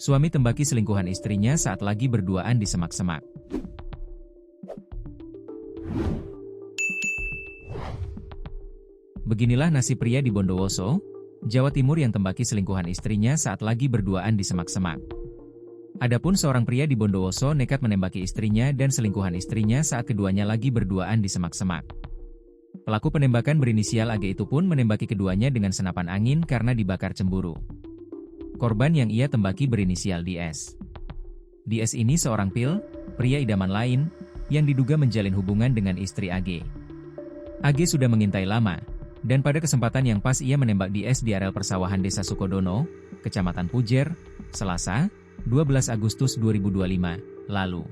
Suami tembaki selingkuhan istrinya saat lagi berduaan di semak-semak. Beginilah nasib pria di Bondowoso, Jawa Timur yang tembaki selingkuhan istrinya saat lagi berduaan di semak-semak. Adapun seorang pria di Bondowoso nekat menembaki istrinya dan selingkuhan istrinya saat keduanya lagi berduaan di semak-semak. Pelaku penembakan berinisial AG itu pun menembaki keduanya dengan senapan angin karena dibakar cemburu. Korban yang ia tembaki berinisial DS. DS ini seorang pria idaman lain, yang diduga menjalin hubungan dengan istri AG. AG sudah mengintai lama, dan pada kesempatan yang pas ia menembak DS di areal persawahan Desa Sukodono, Kecamatan Pujer, Selasa, 12 Agustus 2025, lalu.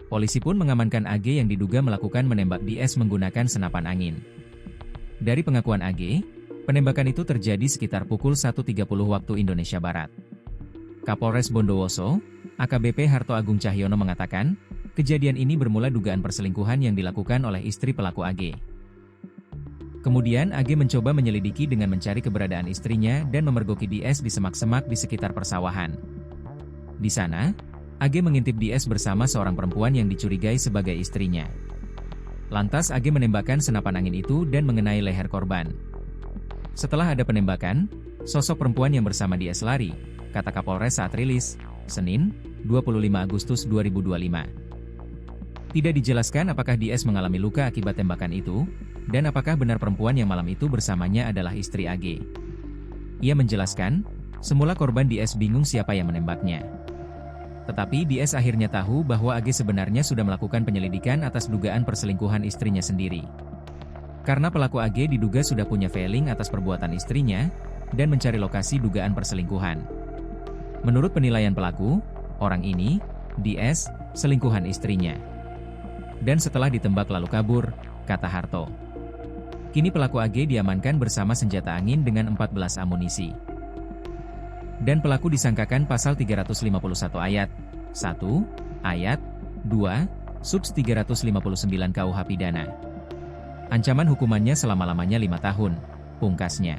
Polisi pun mengamankan AG yang diduga melakukan menembak DS menggunakan senapan angin. Dari pengakuan AG, penembakan itu terjadi sekitar pukul 1.30 waktu Indonesia Barat. Kapolres Bondowoso, AKBP Harto Agung Cahyono mengatakan, kejadian ini bermula dugaan perselingkuhan yang dilakukan oleh istri pelaku AG. Kemudian AG mencoba menyelidiki dengan mencari keberadaan istrinya dan memergoki DS di semak-semak di sekitar persawahan. Di sana, AG mengintip DS bersama seorang perempuan yang dicurigai sebagai istrinya. Lantas AG menembakkan senapan angin itu dan mengenai leher korban. Setelah ada penembakan, sosok perempuan yang bersama DS lari, kata Kapolres saat rilis, Senin, 25 Agustus 2025. Tidak dijelaskan apakah DS mengalami luka akibat tembakan itu, dan apakah benar perempuan yang malam itu bersamanya adalah istri AG. Ia menjelaskan, semula korban DS bingung siapa yang menembaknya. Tetapi DS akhirnya tahu bahwa AG sebenarnya sudah melakukan penyelidikan atas dugaan perselingkuhan istrinya sendiri. Karena pelaku AG diduga sudah punya filing atas perbuatan istrinya, dan mencari lokasi dugaan perselingkuhan. Menurut penilaian pelaku, orang ini, DS, selingkuhan istrinya. Dan setelah ditembak lalu kabur, kata Harto. Kini pelaku AG diamankan bersama senjata angin dengan 14 amunisi. Dan pelaku disangkakan pasal 351 ayat 1, ayat 2, subs 359 KUH Pidana. Ancaman hukumannya selama-lamanya 5 tahun, pungkasnya.